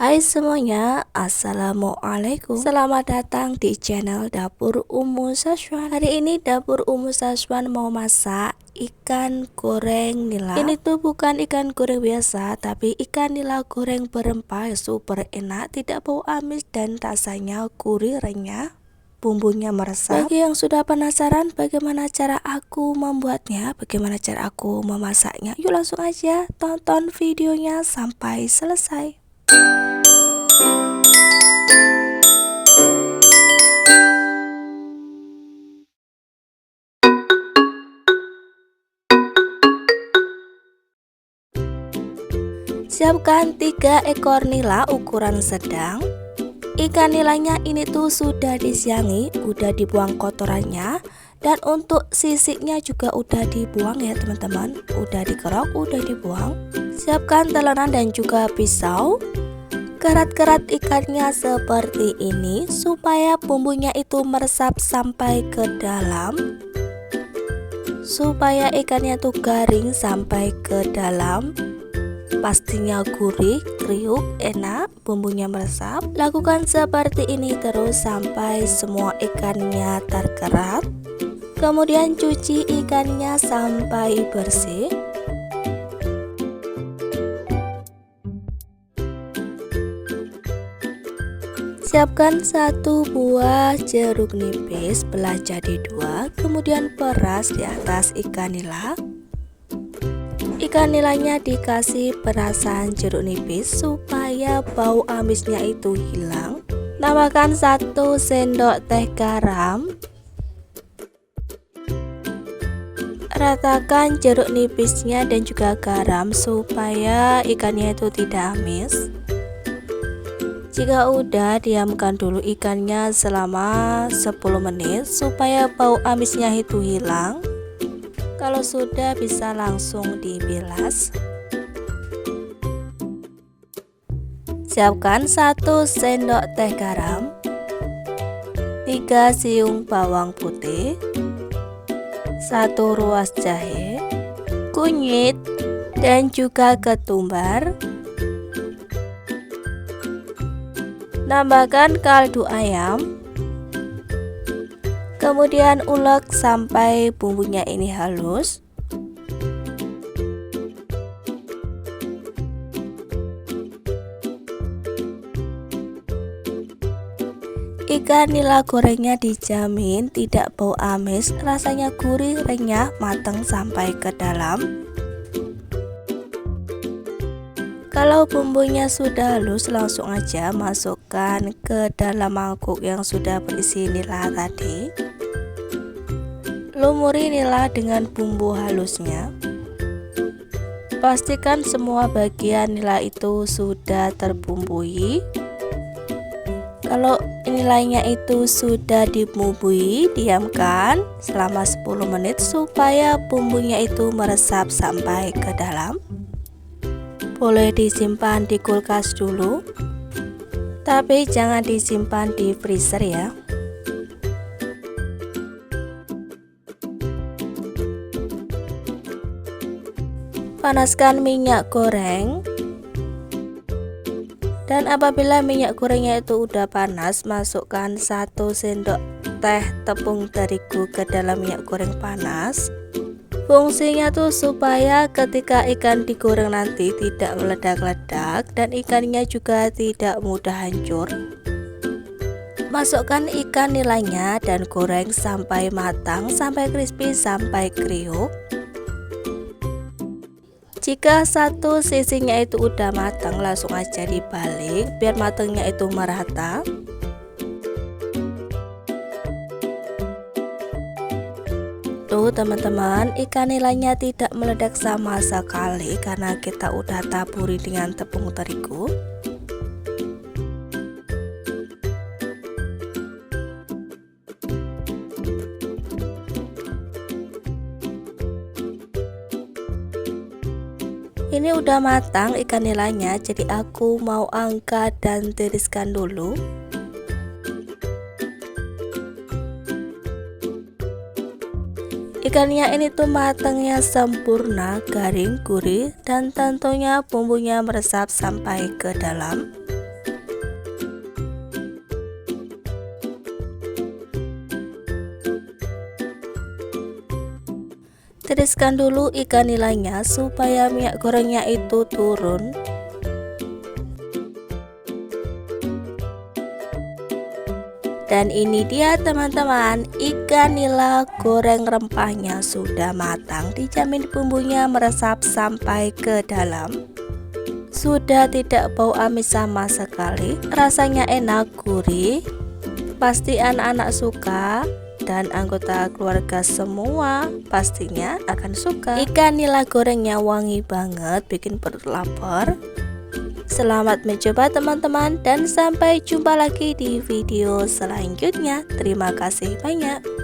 Hai semuanya, Assalamualaikum. Selamat datang di channel Dapur Umu Saswan. Hari ini Dapur Umu Saswan mau masak ikan goreng nila. Ini tuh bukan ikan goreng biasa, tapi ikan nila goreng berempah. Super enak, tidak bau amis dan rasanya gurih renyah. Bumbunya meresap. Bagi yang sudah penasaran bagaimana cara aku membuatnya, bagaimana cara aku memasaknya, yuk langsung aja tonton videonya sampai selesai. Siapkan 3 ekor nila ukuran sedang. Ikan nilanya ini tuh sudah disiangi, udah dibuang kotorannya, dan untuk sisiknya juga udah dibuang ya teman-teman. Udah dikerok, udah dibuang. Siapkan telenan dan juga pisau. Kerat-kerat ikannya seperti ini supaya bumbunya itu meresap sampai ke dalam. Supaya ikannya tuh garing sampai ke dalam. Pastinya gurih, kriuk, enak, bumbunya meresap. Lakukan seperti ini terus sampai semua ikannya terkerat. Kemudian cuci ikannya sampai bersih. Siapkan 1 buah jeruk nipis, belah jadi 2, kemudian peras di atas ikan nila. Ikan nilanya dikasih perasan jeruk nipis supaya bau amisnya itu hilang. Tambahkan 1 sendok teh garam. Ratakan jeruk nipisnya dan juga garam supaya ikannya itu tidak amis. Jika udah, diamkan dulu ikannya selama 10 menit supaya bau amisnya itu hilang. Kalau sudah, bisa langsung dibilas. Siapkan 1 sendok teh garam, 3 siung bawang putih, 1 ruas jahe, kunyit, dan juga ketumbar. Tambahkan kaldu ayam. Kemudian ulek sampai bumbunya ini halus. Ikan nila gorengnya dijamin tidak bau amis, rasanya gurih, renyah, matang sampai ke dalam. Kalau bumbunya sudah halus, langsung aja masukkan ke dalam mangkuk yang sudah berisi nila tadi. Lumuri nila dengan bumbu halusnya. Pastikan semua bagian nila itu sudah terbumbui. Kalau nilainya itu sudah dibumbui, diamkan selama 10 menit supaya bumbunya itu meresap sampai ke dalam. Boleh disimpan di kulkas dulu, tapi jangan disimpan di freezer ya. Panaskan minyak goreng. Dan apabila minyak gorengnya itu udah panas, masukkan 1 sendok teh tepung terigu ke dalam minyak goreng panas. Fungsinya tuh supaya ketika ikan digoreng nanti tidak meledak-ledak dan ikannya juga tidak mudah hancur. Masukkan ikan nilainya dan goreng sampai matang, sampai crispy, sampai kriuk. Jika satu sisinya itu udah matang, langsung aja dibalik biar matangnya itu merata. Tuh teman-teman, ikan nilainya tidak meledak sama sekali karena kita udah taburi dengan tepung terigu. Ini udah matang ikan nilainya, jadi aku mau angkat dan tiriskan dulu. Ikannya ini tuh matangnya sempurna, garing, gurih, dan tentunya bumbunya meresap sampai ke dalam. Tiriskan dulu ikan nilainya supaya minyak gorengnya itu turun. Dan ini dia teman-teman, ikan nila goreng rempahnya sudah matang. Dijamin bumbunya meresap sampai ke dalam. Sudah tidak bau amis sama sekali. Rasanya enak, gurih. Pasti anak-anak suka dan anggota keluarga semua pastinya akan suka. Ikan nila gorengnya wangi banget, bikin perut lapar. Selamat mencoba teman-teman, dan sampai jumpa lagi di video selanjutnya. Terima kasih banyak.